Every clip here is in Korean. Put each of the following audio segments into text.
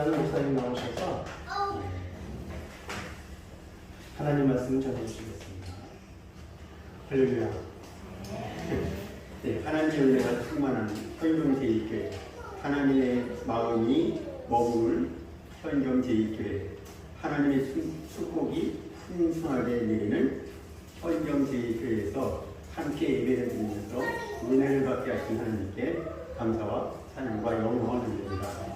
전하는 목사님 나오셔서 하나님 말씀을 전해주시겠습니다. 할렐루야. 네, 하나님의 은혜가 충만한 현경제일교회, 하나님의 마음이 머물 현경제일교회, 하나님의 축복이 풍성하게 내리는 현경제일교회에서 함께 예배를 드리면서 은혜를 받게 하신 하나님께 감사와 찬양과 영광을 드립니다.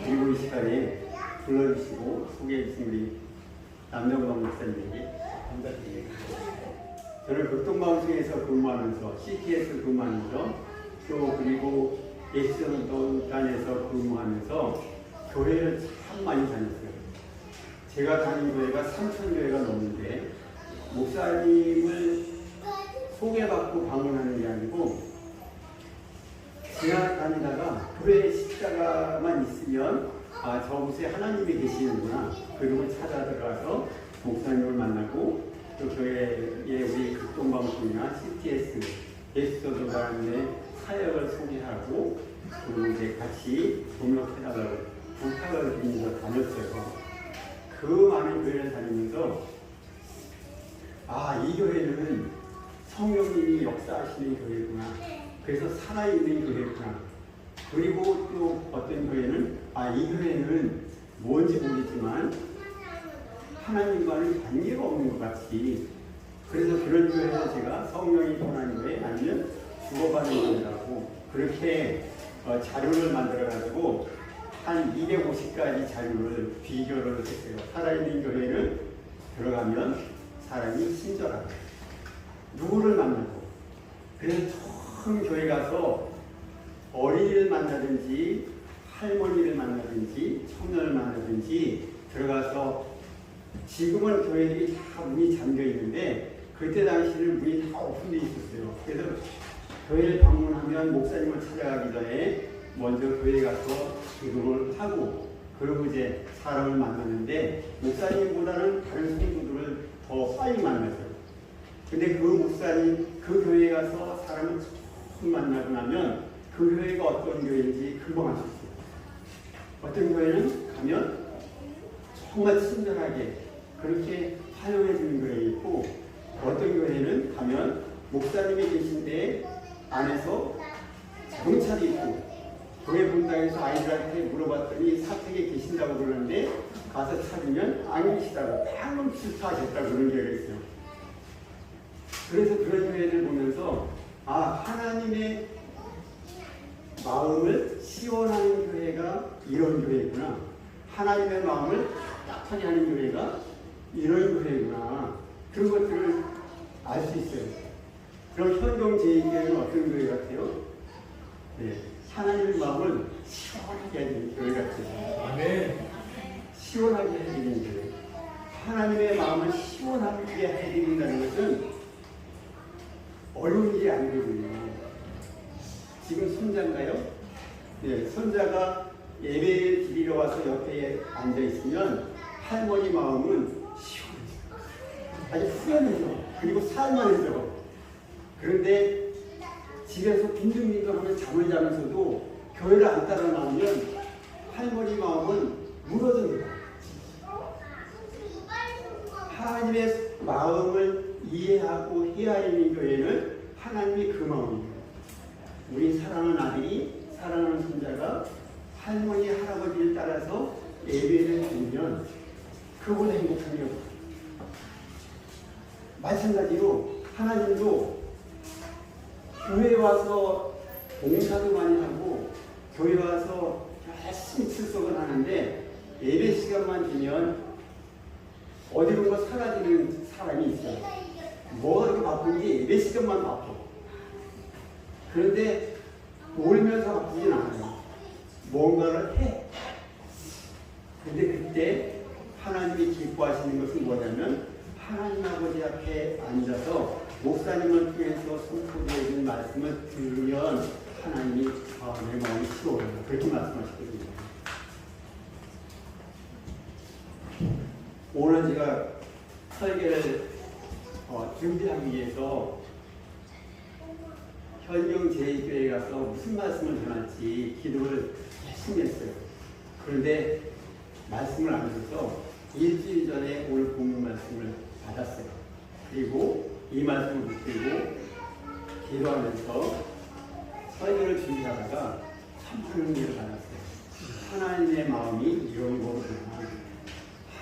그리고 이 시간에 불러주시고 소개해주신 우리 남정광 목사님에게 감사드립니다. 저는 극동방송에서 근무하면서 CT에서 근무하면서 또 그리고 예수전단에서 근무하면서 교회를 참 많이 다녔어요. 제가 다닌 교회가 3,000교회가 넘는데 목사님을 소개받고 방문하는 게 아니고 지나다니다가 교회 십자가만 있으면 아, 저곳에 하나님이 계시는구나. 그리고 찾아 들어가서 목사님을 만나고 또 교회의 우리 극동방송이나 CTS 예수전단의 사역을 소개하고 그리고 이제 같이 동역해달라고 부탁을 드리면서 다녔어요. 그 많은 교회를 다니면서 아, 이 교회는 성령님이 역사하시는 교회구나. 그래서 살아있는 교회구나. 그리고 또 어떤 교회는 아, 이 교회는 뭔지 모르지만 하나님과는 관계가 없는 것 같이, 그래서 그런 교회에서 제가 성령이 떠나는 교회 아니면 죽어가는 교회라고 그렇게 자료를 만들어가지고 한 250가지 자료를 비교를 했어요. 살아있는 교회는 들어가면 사람이 친절하고 누구를 만나고, 그래서 처음 교회 가서 어린이를 만나든지 할머니를 만나든지 청년을 만나든지 들어가서, 지금은 교회들이 다 문이 잠겨 있는데 그때 당시에는 문이 다 오픈되어 있었어요. 그래서 교회를 방문하면 목사님을 찾아가기 전에 먼저 교회 가서 기도를 하고 그리고 이제 사람을 만났는데 목사님보다는 다른 성도들을 더 빨리 만났어요. 근데 그 목사님, 그 교회에 가서 사람을 처음 만나고 나면 그 교회가 어떤 교회인지 금방 알 수 있어요. 어떤 교회는 가면 정말 친절하게 그렇게 환영해 주는 교회 있고, 어떤 교회는 가면 목사님이 계신데 안에서 경찰이 있고, 교회 본당에서 아이들한테 물어봤더니 사택에 계신다고 그러는데 가서 찾으면 안 계시다고 방금 실수하셨다고 그런 교회가 있어요. 그래서 그런 교회를 보면서 아, 하나님의 마음을 시원하는 교회가 이런 교회구나. 하나님의 마음을 따뜻하게 하는 교회가 이런 교회구나. 그런 것들을 알 수 있어요. 그럼 현경제일교회는 어떤 교회 같아요? 네, 하나님의 마음을 시원하게 해주는 교회 같아요. 아멘. 시원하게 해주는 교회. 하나님의 마음을 시원하게 해드린다는 것은 어려운 일이 아니거든요. 지금 손자인가요? 네, 손자가 예배 드리러 와서 옆에 앉아있으면 할머니 마음은 시원해요. 아주 후련해요. 그리고 살만해져. 그런데 집에서 빈둥빈둥하면 잠을 자면서도 교회를 안 따라 나오면 할머니 마음은 무너집니다. 하나님의 마음을 이해하고 헤아리는 교회는 하나님이 그 마음입니다. 우리 사랑하는 아들이, 사랑하는 손자가 할머니, 할아버지를 따라서 예배를 드리면 그보다 행복한 게 없어요. 마찬가지로 하나님도 교회에 와서 봉사도 많이 하고 교회에 와서 열심히 출석을 하는데 예배 시간만 되면 어디론가 사라지는 사람이 있어요. 뭐가 그렇게 바쁜지 예배 시간만 바빠. 그런데 놀면서 바쁘진 않아요. 뭔가를 해. 근데 그때 하나님이 기뻐하시는 것은 뭐냐면 하나님 아버지 앞에 앉아서 목사님을 통해서 선포되어 있는 말씀을 들으면 하나님이 내 마음이 시원해요. 그렇게 말씀하시거든요. 오늘 제가 설계를 준비하기 위해서 현경제일교회에 가서 무슨 말씀을 전할지 기도를 열심히 했어요. 그런데 말씀을 안 줘서 일주일 전에 오늘 본문 말씀을 받았어요. 그리고 이 말씀을 붙들고 기도하면서 설교를 준비하다가 참 은혜를 받았어요. 하나님의 마음이 이런 거구나.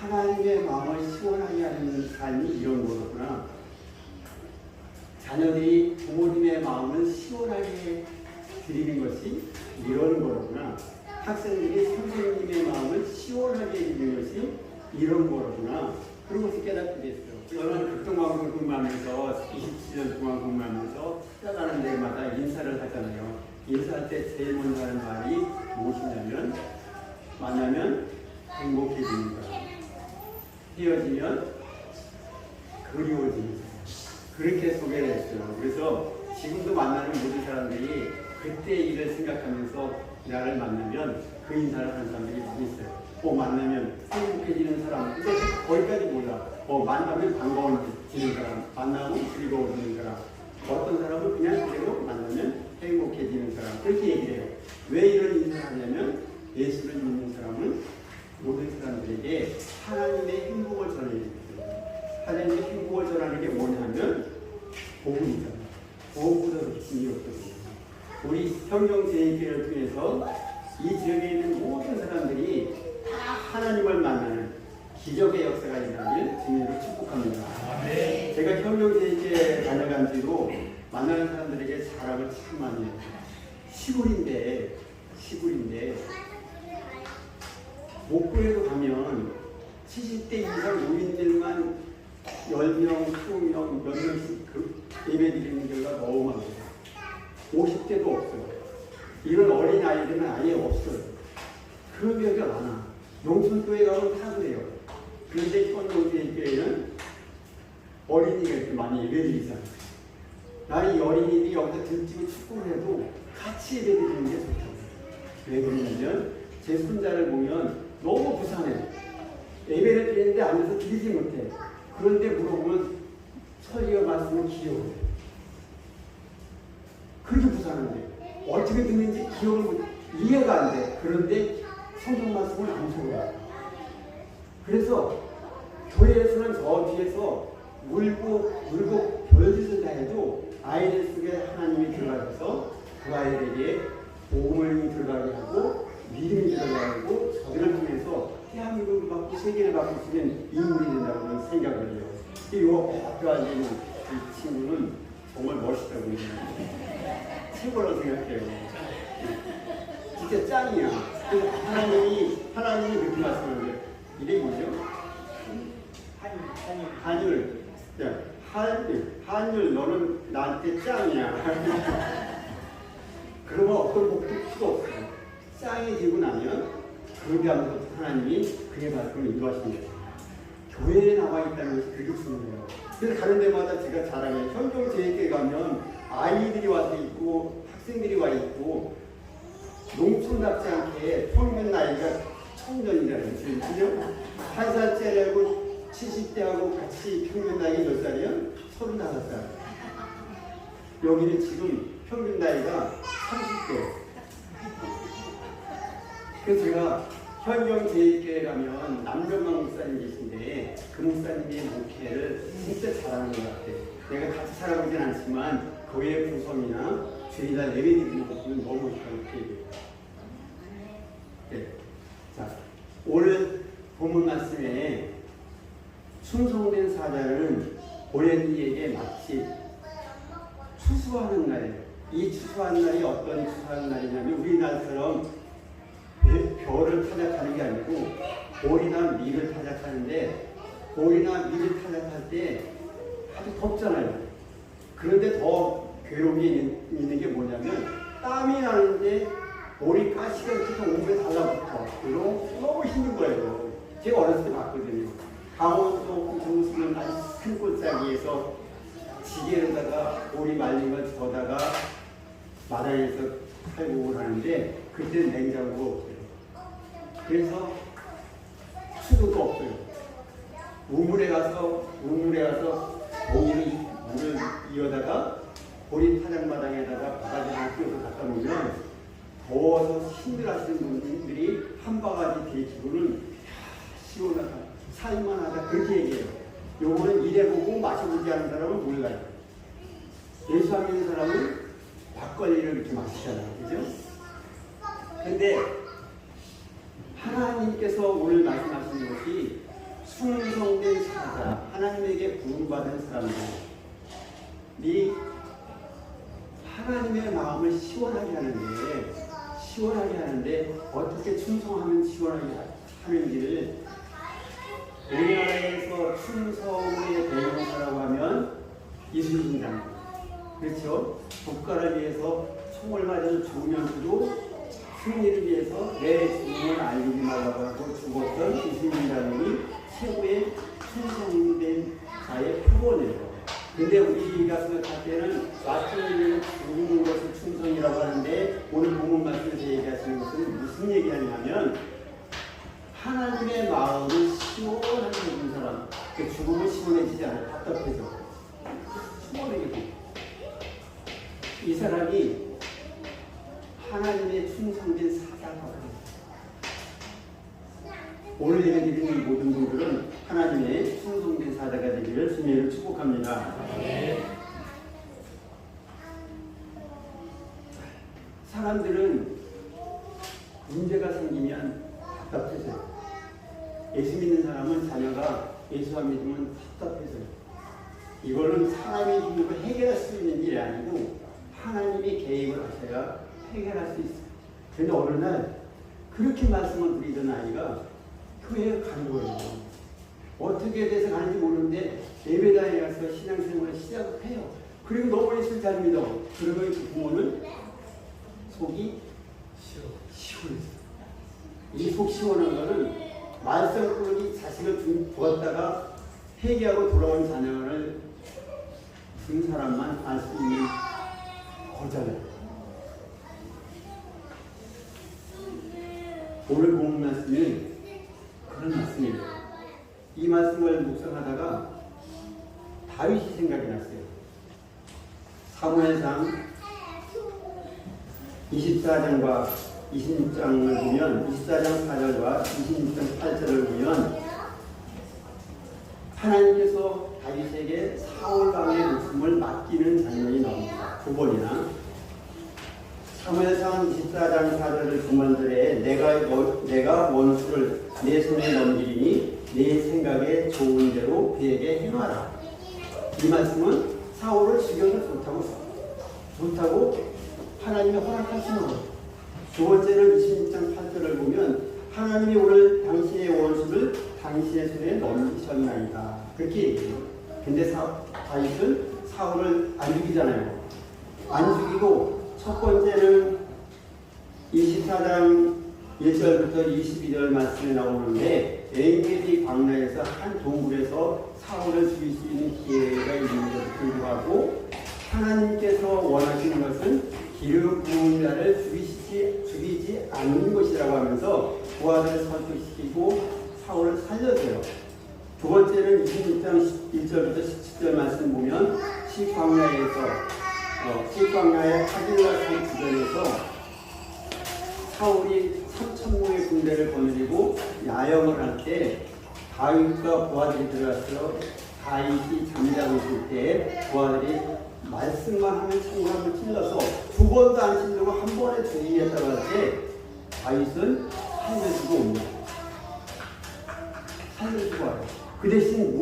하나님의 마음을 시원하게 하는 삶이 이런 거구나. 자녀들이 부모님의 마음을 시원하게 드리는 것이 이런 거구나. 학생들이 선생님의 마음을 시원하게 드리는 것이 이런 거구나. 그런 것을 깨닫게 됐어요. 저는 극동방송을 근무하면서 27년 동안 근무하면서 찾아가는 데마다 인사를 하잖아요. 인사할 때 제일 먼저 하는 말이 무엇이냐면 만나면 행복해집니다. 헤어지면 그리워집니다. 그렇게 소개를 했어요. 그래서 지금도 만나는 모든 사람들이 그때 일을 생각하면서 나를 만나면 그 인사를 하는 사람들이 많이 있어요. 만나면 행복해지는 사람, 근데 거기까지 몰라. 만나면 반가워지는 사람, 만나면 즐거워지는 사람, 어떤 사람은 그냥 그대로 만나면 행복해지는 사람, 그렇게 얘기를 해요. 왜 이런 인사를 하냐면 예수를 믿는 사람은 모든 사람들에게 하나님의 행복을 전해야 되거든요. 하나님의 행복을 전하는 게 뭐냐면 복음이잖아요. 복음보다 더 깊은 일이 없거든요. 우리 성경제일교회를 통해서 이 지역에 있는 모든 사람들이 다 하나님을 만나는 기적의 역사가 일어나길 주님으로 축복합니다. 네. 제가 성경제일교회 다녀간 뒤로 만나는 사람들에게 사랑을 참 많이 해요. 시골인데 목포에도 가면 70대 이상 노인들만 10명, 20명, 몇 명씩 예배 드리는 경우가 너무 많아요. 50대도 없어요. 이런 어린 아이들은 아예 없어요. 그런 경우가 많아. 농촌교회 가면 다 그래요. 그런데 현동교회는 어린이가 이렇게 많이 예배 드리잖아요. 나는 이 어린이들이 여기서 들치고 축구를 해도 같이 예배 드리는 게 좋다고. 왜 그러냐면 제 손자를 보면 너무 부산해. 예배를 드리는데 앉아서 드리지 못해. 그런데 물어보면 설교 말씀은 귀여워요. 그렇게 부산한데 어떻게 듣는지 기억을 이해가 안 돼. 그런데 성경 말씀을 안 들어요. 그래서 교회에서는 저 뒤에서 울고 별짓을 다 해도 아이들 속에 하나님이 들어가셔서 그 아이들에게 복음을 들어가게 하고 믿음이 들어가게 하고 저들을 통해서 대한민국을 받고 세계를 받고 있는 인물이 된다고 생각을 해요. 이 앞에 앉아있는 이 친구는 정말 멋있다고 생각해요. 최고라고 생각해요. 진짜 짱이야. 그래서 하나님이 그렇게 말씀하는데 이름이 뭐죠? 한율. 한율 너는 나한테 짱이야. 그러면 어떤 복도 필요 없어요. 짱해지고 나면 그 다음부터 하나님이 그의 말씀을 인도하십니다. 교회에 나와 있다는 것이 그렇게 중요해요. 그래서 가는 데마다 제가 자랑해요. 현종제일교회 가면 아이들이 와서 있고 학생들이 와 있고 농촌답지 않게 평균 나이가 청년이라는 거죠. 1살짜리하고 70대하고 같이 평균 나이가 몇 살이야? 35살. 여기는 지금 평균 나이가 30대. 그래서 제가 현경제일교회 가면 남정강 목사님 계신데 그 목사님의 목회를 진짜 잘하는 것 같아요. 내가 같이 살아보진 않지만 교회 구성이나 주일날 예배 드리는 것 보면 너무 좋게 돼요. 네. 자, 오늘 본문 말씀에 충성된 사자는 고레니에게 마치 추수하는 날이에요. 이 추수하는 날이 어떤 추수하는 날이냐면 우리나라처럼 별을 타작하는 게 아니고 볼이나 밀을 타작하는데 볼이나 밀을 타작할 때 아주 덥잖아요. 그런데 더 괴로운 게 있는 게 뭐냐면 땀이 나는데 볼이 가시가 이렇게 몸에 달라붙어. 그리고 너무 힘든 거예요. 제가 어렸을 때 봤거든요. 강원도 홍성수는 아주 큰 골짜기에서 지게로다가 볼이 말린 걸 저다가 마당에서 탈곡을 하는데 그때는 냉장고가 없어요. 그래서 수도가 없어요. 우물에 가서 물을 이어다가 보리 타작마당에다가 바가지 하나 끼워서 갖다 놓으면 더워서 힘들어하시는 분들이 한 바가지 데치고는 시원하다, 살만하다 그렇게 얘기해요. 요거는 일해보고 마셔보지 않은 사람은 몰라요. 예수 안 믿는 사람은 막걸리를 이렇게 마시잖아요. 그죠? 근데 하나님께서 오늘 말씀하시는 것이 충성된 사자, 하나님에게 부름받은 사람들이 하나님의 마음을 시원하게 하는데 어떻게 충성하면 시원하게 하는지를 우리나라에서 충성의 대명사라고 하면 이순신 장군, 그렇죠? 국가를 위해서 총을 맞은 주면서도 승리를 위해서 내 죽음을 알리지 말라고 하고 죽었던 이순신 장군이 최고의 충성된 자의 표본이에요. 근데 우리가 생각할 때는 마침내 죽는 것을 충성이라고 하는데 오늘 본문 말씀에서 얘기하시는 것은 무슨 얘기하냐면 하나님의 마음을 시원하게 해준 사람, 그 죽음은 시원해지지 않아요. 답답해져. 시원하게 돼. 이 사람이 하나님의 충성된 사자가 오늘 예배드리는 모든 분들은 하나님의 충성된 사자가 되기를 주님을 축복합니다. 사람들은 문제가 생기면 답답해져요. 예수 믿는 사람은 자녀가 예수 안 믿으면 답답해져요. 이거는 사람이 힘으로 해결할 수 있는 일이 아니고 하나님이 개입을 하셔야 해결할 수 있어요. 그런데 어느 날 그렇게 말씀을 드리던 아이가 교회에 가는 거예요. 어떻게 돼서 가는지 모르는데 예배당에 가서 신앙생활을 시작을 해요. 그리고 너무 예수를 잘 믿어. 그러면 그 부모는 속이 시원했어요. 이 속 시원한 거는 말썽꾸러기 자식을 두었다가 회개하고 돌아온 자녀를 둔 사람만 알 수 있는 거잖아요. 오늘 본 말씀이 그런 말씀이에요. 이 말씀을 묵상하다가 다윗이 생각이 났어요. 사무엘상 24장과 26장을 보면 24장 4절과 26장 8절을 보면 하나님께서 다윗에게 사울 왕의 목숨을 맡기는 장면이 나옵니다. 두 번이나. 사무엘상 24장 4절을 중반절에 내가 원수를 내 손에 넘기리니 내 생각에 좋은 대로 그에게 행하라. 이 말씀은 사울을 죽여도 좋다고 하나님이 허락하시는 거예요. 두 번째는 26장 8절을 보면 하나님이 오늘 당신의 원수를 당신의 손에 넘기셨나이다. 그렇게 얘기해요. 근데 다윗은 사울을 안 죽이잖아요. 안 죽이고 첫 번째는 24장 1절부터 22절 말씀에 나오는데 엔게디 광야에서 한 동굴에서 사울을 죽일 수 있는 기회가 있는데도 불구하고 하나님께서 원하시는 것은 기름 부은 자를 죽이지 않는 것이라고 하면서 부하들을 설득시키고 사울을 살려줘요. 두 번째는 26장 1절부터 17절 말씀 보면 시광야의 하길라산 주변에서 사울이 3,000명의 군대를 거느리고 야영을 할 때 다윗과 부하들이 들어가서 다윗이 잠자고 있을 때 부하들이 말씀만 하면 창문을 찔러서 두 번도 안 찔르고 한 번에 죽이겠다고 할 때 다윗은 살려주고 옵니다. 살려주고 와요. 그 대신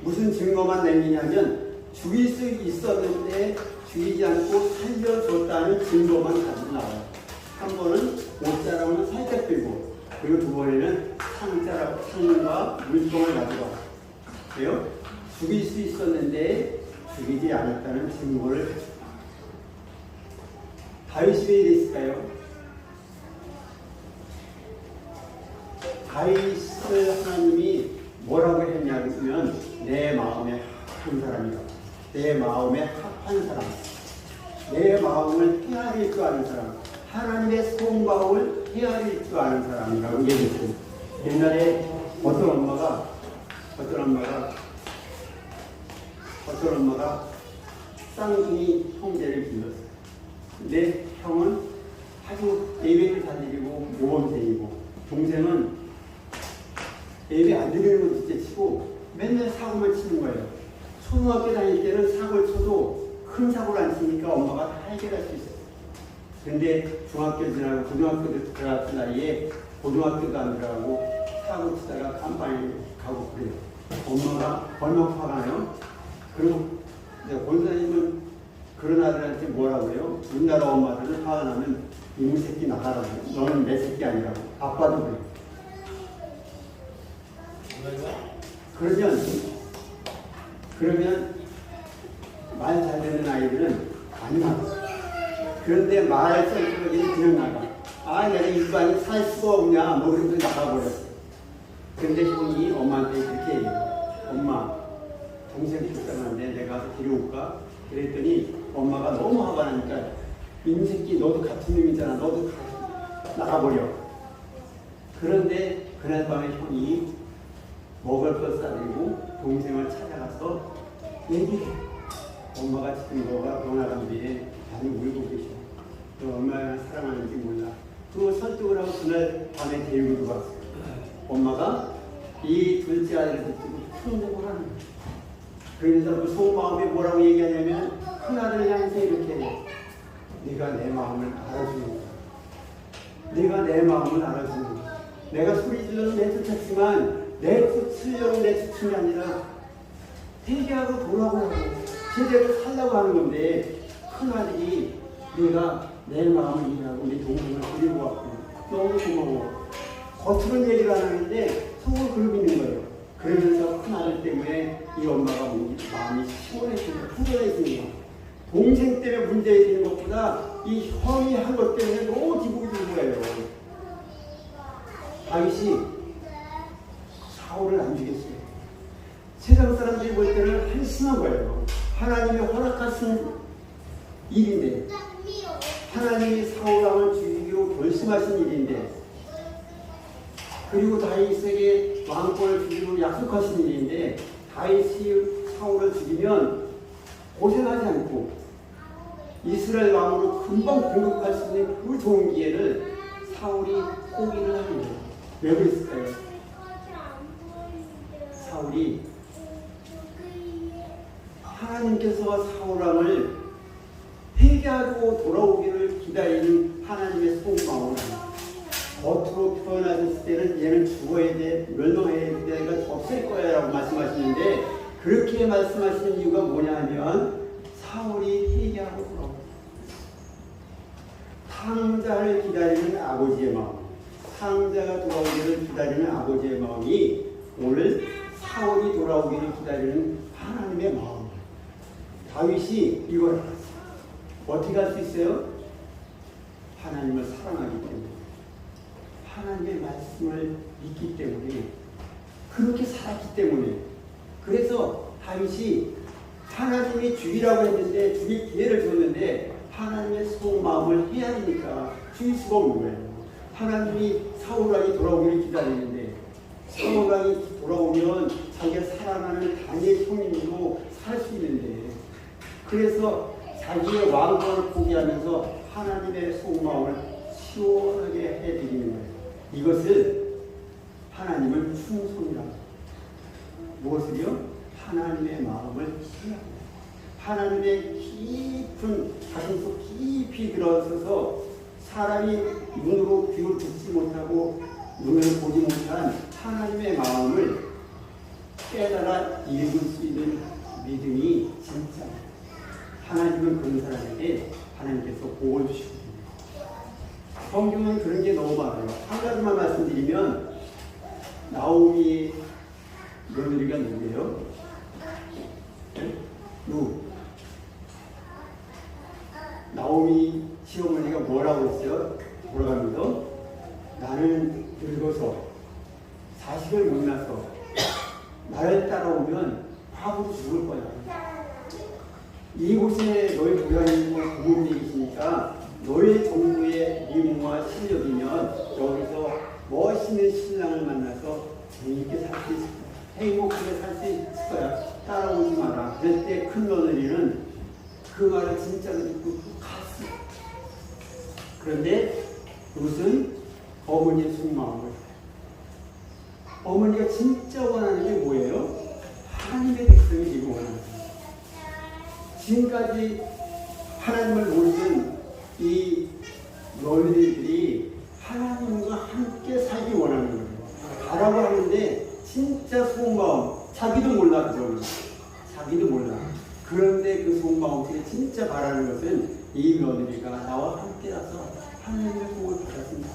무슨 증거만 남기냐면 죽일 수 있었는데 죽이지 않고 살려줬다는 증거만 가지고 나와요. 한 번은 옷자락을 살짝 들고 그리고 두 번에는 상과 물통을 가지고 와요. 그래요? 죽일 수 있었는데 죽이지 않았다는 증거를 가지고 다윗이 왜 이랬을까요? 다윗을 하나님이 뭐라고 했냐면 내 마음에 합한 사람이라고. 내 마음에 합한 사람, 내 마음을 헤아릴 줄 아는 사람, 하나님의 속마음을 헤아릴 줄 아는 사람이라고 얘기했어요. 옛날에 어떤 엄마가 쌍둥이 형제를 길렀어요. 근데 형은 아주 예배를 다니고 모범생이고 동생은 예배 안 드리는 건 둘째 치고 맨날 사고만 치는 거예요. 초등학교 다닐 때는 사고를 쳐도 큰 사고를 안 치니까 엄마가 다 해결할 수 있어요. 근데 중학교 지나고 고등학교 들어갔을 나이에 고등학교도 안 들어가고 사고 치다가 깜빵에 가고 그래요. 엄마가 얼마나 화가 나요? 그리고 권사님은 그런 아들한테 뭐라고 해요? 우리나라 엄마들은 화가 나면 이놈 새끼 나가라고 해요. 너는 내 새끼 아니라고. 아빠도 그래요. 그러면 말 잘 되는 아이들은 안 나가. 그런데 말 썰기는 그냥 나가. 아, 내가 일반이 살 수가 없냐. 뭐 그런 데 나가버렸어. 그런데 형이 엄마한테 그렇게 얘기해요. 엄마, 동생 불쌍한데 내가 가서 데려올까? 그랬더니 엄마가 너무 화가 나니까 이 새끼 너도 같은 놈이잖아. 너도 나가버려. 그런데 그날 밤에 형이 먹을 것 싸들고 동생을 찾아가서 얘기해. 엄마가 지금 너가 변화간 뒤에 많이 울고 계셔. 너 얼마나 사랑하는지 몰라. 그거 설득을 하고 그날 밤에 데리고 들어왔어요. 엄마가 이 둘째 아이를 듣고 충동을 하는 거예요. 그러면서 그 속마음이 뭐라고 얘기하냐면 큰아들 향해서 이렇게 해요. 네가 내 마음을 알아주는 거야. 네가 내 마음을 알아주는 거야. 내가 소리 질러서 내쫓았지만 내쫓으려고 내쫓은 게 아니라 회개하고 돌아오라고 제대로 살라고 하는 건데 큰아들이 네가 내 마음을 이해하고 네 동생을 데리고 왔고 너무 고마워. 겉으로는 얘기를 안 하는데 속으로 그러고 있는 거예요. 그러면서 큰아들 때문에 이 엄마가 마음이 시원해지고 풍성해지는 거예요. 동생 때문에 문제되는 것보다 이 형이 한 것 때문에 너무 기분이 드는 거예요. 다윗이 사울을 안 죽였어요. 세상 사람들이 볼 때는 한심한 거예요. 하나님이 허락하신 일인데, 하나님이 사울왕을 죽이기로 결심하신 일인데, 그리고 다윗에게 왕권을 주기로 약속하신 일인데, 다윗이 사울을 죽이면 고생하지 않고 이스라엘 왕으로 금방 공격할 수 있는 그 좋은 기회를 사울이 포기를 하는 거예요. 왜 그랬을까요? 사울이 하나님께서 사울왕을 회개하고 돌아오기를 기다리는 하나님의 속마음을 겉으로 표현하셨을 때는 얘는 죽어야 돼, 멸망해야 돼, 내가 없앨 거야 라고 말씀하시는데 그렇게 말씀하시는 이유가 뭐냐 하면 사울이 회개하고 돌아옵니다. 탕자를 기다리는 아버지의 마음, 탕자가 돌아오기를 기다리는 아버지의 마음이 오늘 사울이 돌아오기를 기다리는 하나님의 마음. 다윗이 이걸 알았어요. 어떻게 할 수 있어요? 하나님을 사랑하기 때문에, 하나님의 말씀을 믿기 때문에, 그렇게 살았기 때문에. 그래서 다윗이 하나님이 죽이라고 했는데 죽일 기회를 줬는데 하나님의 속마음을 헤아리니까 죽일 수가 없는 거예요. 하나님이 사울왕이 돌아오기를 기다리는데 사울왕이 돌아오면 자기가 사랑하는 다니엘 형님으로 살 수 있는데 그래서 자기의 왕권을 포기하면서 하나님의 속마음을 시원하게 해드리는 거예요. 이것을 하나님을 충성이라고 합니다. 무엇을요? 하나님의 마음을 이해합니다. 하나님의 깊은 가슴속 깊이 들어서서 사람이 눈으로 귀로 듣지 못하고 눈으로 보지 못한 하나님의 마음을 깨달아 읽을 수 있는 믿음이 진짜 하나님은 그런 사람에게 하나님께서 복을 주시거든요. 성경은 그런 게 너무 많아요. 한 가지만 말씀드리면 나오미 며느리가 누구예요? 나오미 시어머니가 뭐라고 했어요? 돌아가면서 나는 늙어서 자식을 못 낳아서 나를 따라오면 과부로 죽을 거야. 이곳에 너희 고향이고 부모님이시니까 너희 정부의 미모와 실력이면 여기서 멋있는 신랑을 만나서 재밌게 살 수 있을 거야. 행복하게 살 수 있을 거야. 따라오지 마라. 그럴 때 큰 며느리는 그 말을 진짜로 듣고 갔어. 그런데 롯은 어머니의 속마음을 어머니가 진짜 원하는 게 뭐예요? 하나님의 백성이 되기 원하는 거예요. 지금까지 하나님을 모르는 이 너희들이 하나님과 함께 살기 원하는 거예요. 가라고 하는데 진짜 속마음 자기도 몰라. 그죠? 자기도 몰라. 그런데 그 속마음에 진짜 바라는 것은 이 며느리가 나와 함께라서 하나님의 복을 받았습니다.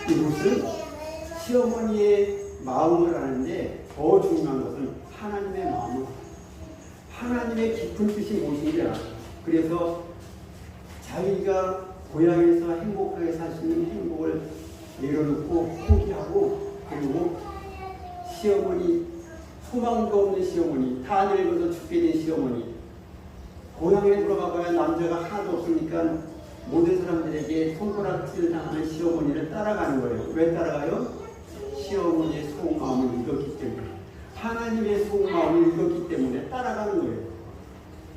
이것은 시어머니의 마음을 아는데 더 중요한 것은 하나님의 마음을, 하나님의 깊은 뜻이 무엇인지 알아요. 그래서 자기가 고향에서 행복하게 살 수 있는 행복을 내려놓고 포기하고, 그리고 시어머니, 소망도 없는 시어머니, 다 늙어서 죽게 된 시어머니, 고향에 들어가봐야 남자가 하나도 없으니까 모든 사람들에게 손가락질 당하는 시어머니를 따라가는 거예요. 왜 따라가요? 시어머니의 속마음을 읽었기 때문에, 하나님의 속마음을 읽었기 때문에 따라가는 거예요.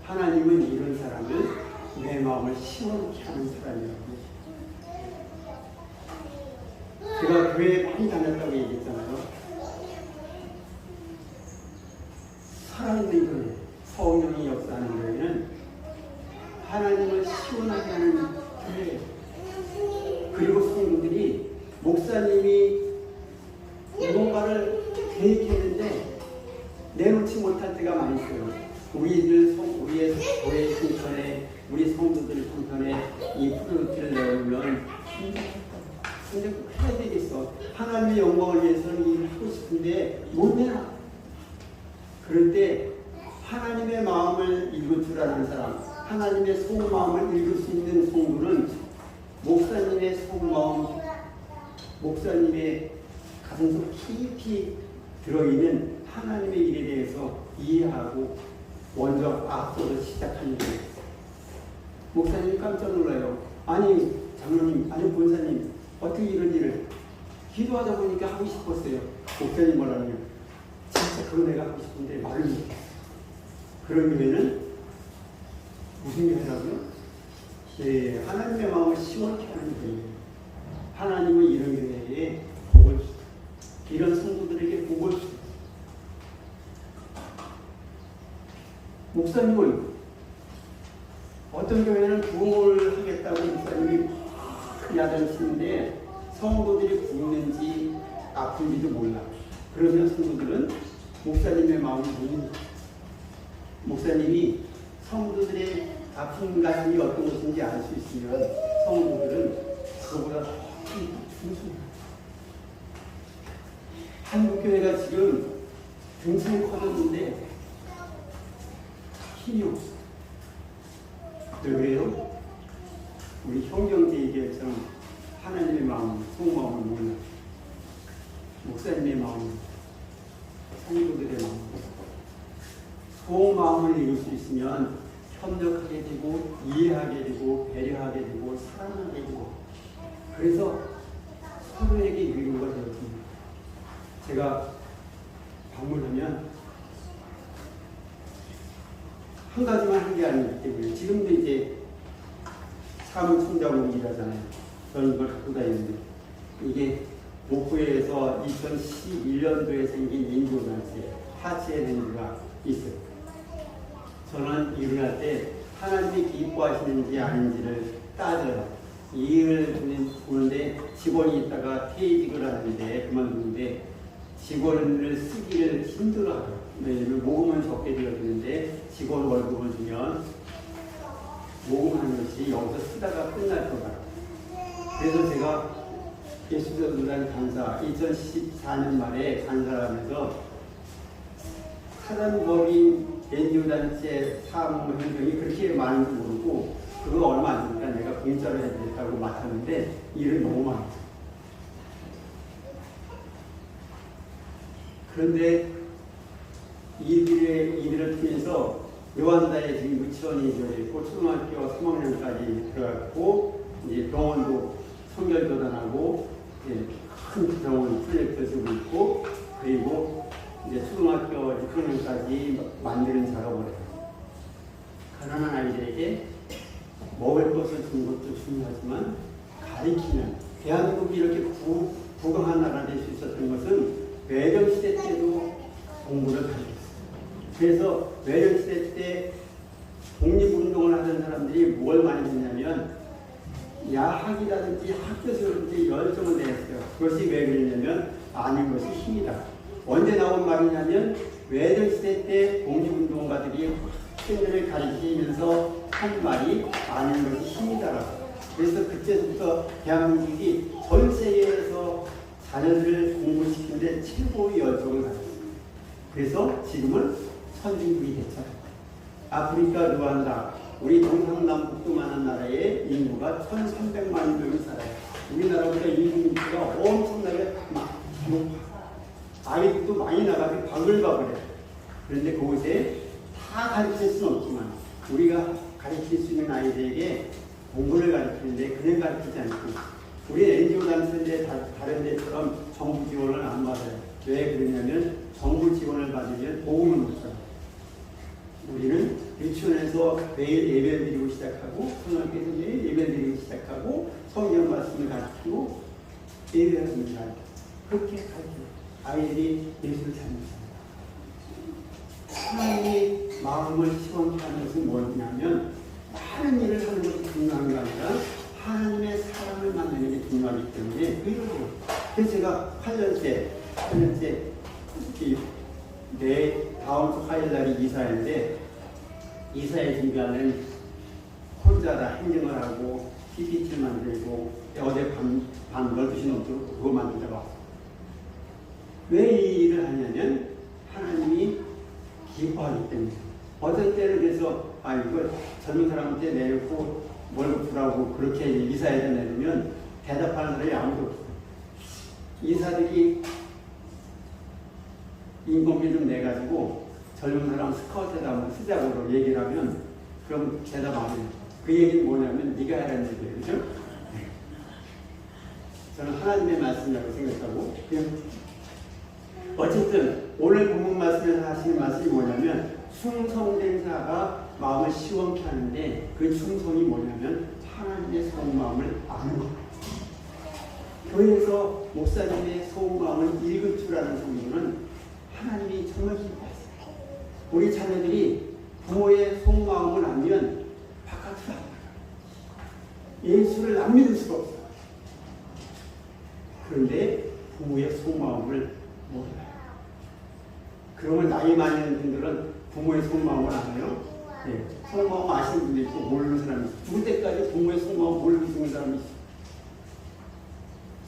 하나님은 이런 사람을 내 마음을 시원케 하는 사람이라고. 제가 교회에 많이 다녔다고 얘기했잖아요. 살아있는 교회, 성령이 역사하는 교회는 하나님을 시원하게 하는 교회예요. 그리고 성도들이 목사님이 뭔가를 계획했는데 내놓지 못할 때가 많이 있어요. 우리의 교회 형편에, 우리 성도들 형편에 이 프로젝트를 내놓으면 근데 해야 되겠어. 하나님의 영광을 위해서는 일을 하고 싶은데 못 내놔. 그럴 때 하나님의 마음을 읽을 줄 아는 사람, 하나님의 속마음을 읽을 수 있는 성도는 목사님의 속마음, 목사님의 가슴속 깊이 들어있는 하나님의 일에 대해서 이해하고 먼저 앞서서 시작하는 거예요. 목사님이 깜짝 놀라요. 아니 장로님, 아니 본사님, 어떻게 이런 일을 기도하다 보니까 하고 싶었어요. 목사님 뭐라면 진짜 그거 내가 하고 싶은데 말을 못해. 그런 교회는 무슨 교회라고요? 예, 하나님의 마음을 시원케 하는 교회. 하나님은 이런 교회에 복을 주세요. 이런 성도들에게 복을 주세요. 목사님은 어떤 교회는 부흥을 하겠다고 목사님이 큰 야단치는데 성도들이 굶는지 아픈지도 몰라. 그러면 성도들은 목사님의 마음을 모릅니다. 목사님이 성도들의 아픈 가슴이 어떤 것인지 알 수 있으면 성도들은 그거보다 더 중요합니다. 한국교회가 지금 등수는 커졌는데 힘이 없어. 왜요? 우리 형경제 얘기했처럼 하나님의 마음, 속마음을 몰라. 목사님의 마음, 성도들의 마음, 속마음을 읽을 수 있으면 협력하게 되고 이해하게 되고 배려하게 되고 사랑하게 되고, 그래서 서로에게 위로가 되었습니다. 제가 방문하면 한 가지만 한 게 아니기 때문에, 지금도 이제 사무총장으로 일하잖아요. 저는 이걸 갖고 다니는데, 이게 목포에서 2011년도에 생긴 인도단체 하치엔가 있어요. 저는 일어날 때 하나님이 기뻐하시는지 아닌지를 따져요. 이 일을 보는데 직원이 있다가 퇴직을 하는데, 그만두는데 직원을 쓰기를 힘들어요. 왜냐면 모금은 적게 되어지는데 직원 월급을 주면 모금하는 것이 여기서 쓰다가 끝날 것 같아요. 그래서 제가 예수전도단 강사 2014년 말에 강사를 하면서 사단법인 NGO단체 사무 행정이 그렇게 많은 줄 모르고 그거 얼마 안 되니까 내가 공짜로 해드렸다고 맡았는데 일은 너무 많아요. 그런데 이 일을 통해서 요한다에 지금 유치원이 있고 초등학교 3학년까지 들어갔고, 이제 병원도 선결교단하고 큰 병원 프로젝트 쓰고 있고, 그리고 이제 초등학교 6학년까지 만드는 작업을 해요. 가난한 아이들에게 먹을 것을 주는 것도 중요하지만 가리키는, 대한민국이 이렇게 부강한 나라가 될 수 있었던 것은 외정시대 때도 공부를 가졌어요. 그래서 외정시대 때 독립운동을 하는 사람들이 뭘 많이 했냐면 야학이라든지 학교에서든지 열정을 내었어요. 그것이 왜 그러냐면 아는 것이 힘이다. 언제 나온 말이냐면 외정시대 때 독립운동가들이 학생들을 가르치면서 한 말이 아는 것이 힘이다라고. 그래서 그때부터 대한민국이 전 세계에서 자녀들을 공부시키는데 최고의 열정을 가졌어요. 그래서 지금은 선진국이 됐잖아요. 아프리카, 루안다, 우리 동상남북도만한 나라의 인구가 1,300만 명이 살아요. 우리나라보다 인구가 엄청나게 높아. 아이들도 많이 나가서 바글바글해요. 그런데 그곳에 다 가르칠 수는 없지만 우리가 가르칠 수 있는 아이들에게 공부를 가르치는데 그냥 가르치지 않고 우리 NGO 단체인데 다른 데처럼 정부 지원을 안 받아요. 왜 그러냐면 정부 지원을 받으면 도움을 못 줘요. 우리는 유치원에서 매일 예배 드리고 시작하고 초등학교에서 매일 예배 드리고 시작하고 성경 말씀을 가르치고 예배합니다. 그렇게 가르쳐요. 아이들이 예수를 찾습니다. 하나님의 마음을 시원케 하는 것은 뭐냐면 많은 일을 하는 것이 중요한 게 아니라 하나님의 사랑을 만드는 게 중요하기 때문에 그래요. 그래서 제가 8년째 다음 주 화요일 날이 이사인데 이사에 준비하는 혼자 다 행정을 하고 PPT를 만들고 어제 밤 12시 넘도록 그거 만들다가 왔어요. 왜 이 일을 하냐면 하나님이 기뻐하기 때문에. 어떤 때는 그래서 이걸 젊은 사람한테 내놓고 월급 주라고 그렇게 이사에다 내놓으면 대답하는 사람이 아무도 없어요. 이사들이 인건비 좀 내가지고 젊은 사람 스카우트에다 한번 쓰자고 얘기를 하면 그럼 대답 안 해요. 그 얘기는 뭐냐면 네가 하라는 얘기예요. 그죠? 저는 하나님의 말씀이라고 생각하고 그냥 어쨌든 오늘 본문 말씀에서 하시는 말씀이 뭐냐면 충성된 자가 마음을 시원케 하는데 그 충성이 뭐냐면 하나님의 속마음을 아는 것. 교회에서 목사님의 속마음을 읽을 줄 아는 성도는 하나님이 정말 기뻐하세요. 우리 자녀들이 부모의 속마음을 알면 바깥으로 안 나가요. 예수를 안 믿을 수가 없어요. 그런데 부모의 속마음을 몰라요. 그러면 나이 많이 있는 분들은 부모의 속마음을 알아요. 네. 속마음 아시는 분도 있고 모르는 사람이 있어요. 죽을 때까지 부모의 속마음 모르고 죽는 사람이 있어요.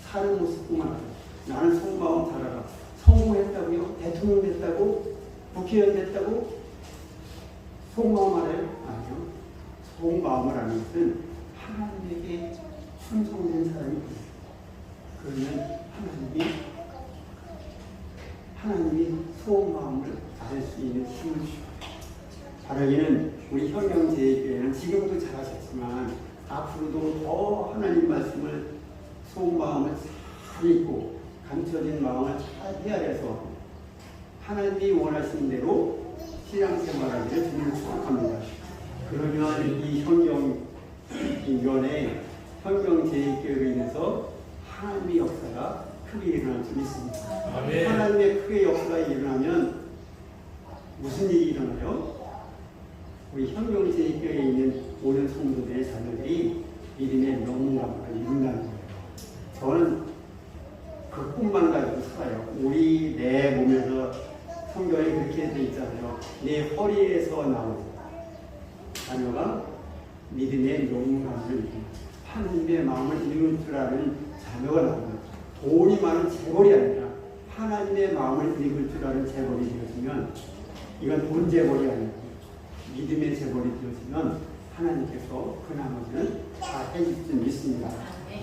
사는 모습뿐만 아니라 나는 속마음 잘 알아. 성공했다고요? 대통령 됐다고? 국회의원 됐다고? 속마음 알아요? 아니요. 속마음을 아는 것은 하나님에게 충성된 사람이 돼요. 그러면 하나님이 속마음을 알 수 있는 힘을 주셔요. 바라기는 우리 현명제일교회는 지금도 잘하셨지만 앞으로도 더 하나님 말씀을 속마음을 잘 읽고 감춰진 마음을 잘 헤아려서 하나님이 원하시는 대로 신앙생활하기를 주님을 축복합니다. 그러면 이 현경인권의 현경제일교회로 인해서 하나님의 역사가 크게 일어날 줄 믿습니다. 아멘. 하나님의 크게 역사가 일어나면 무슨 일이 일어나요? 우리 현경제일교회에 있는 모든 성도들의 자녀들이 믿음의 명문감을 이룬다는 거예요. 저는 그 꿈만 가지고 살아요. 우리 내 몸에서 성경에 그렇게 돼 있잖아요. 내 허리에서 나오는 자녀가 믿음의 명문감을 이룬다. 하나님의 마음을 읽을 줄 아는 자녀가 나온다. 돈이 많은 재벌이 아니라 하나님의 마음을 읽을 줄 아는 재벌이 되었으면 이건 돈 재벌이 아니고 믿음의 재벌이 되었으면 하나님께서 그 나머지는 다 해줄 줄 믿습니다.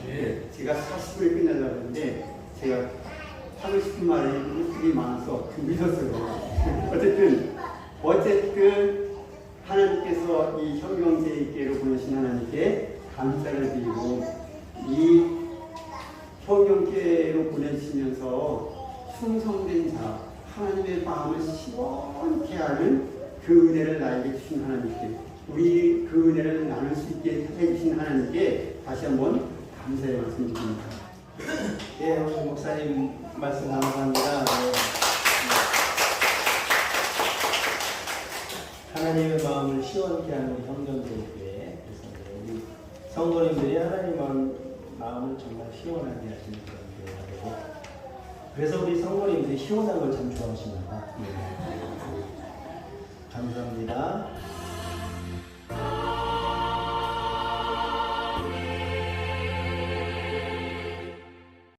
네, 제가 40을 끝내려고 했는데 제가 하고 싶은 말이 많아서 믿었어요. 어쨌든 하나님께서 이 현경제일교회로 보내신 하나님께 감사를 드리고 이 현경교회로 보내시면서 충성된 자, 하나님의 마음을 시원케 하는 그 은혜를 나에게 주신 하나님께, 우리 그 은혜를 나눌 수 있게 해주신 하나님께 다시 한번 감사의 말씀 드립니다. 예, 오늘 목사님 말씀 감사합니다. 네. 하나님의 마음을 시원케 하는 성전교회. 그래서 우리 성도님들이 하나님의 마음을 정말 시원하게 하시는 그런 교회가 되고, 그래서 우리 성도님들이 시원한 걸 참 좋아하시나 봐.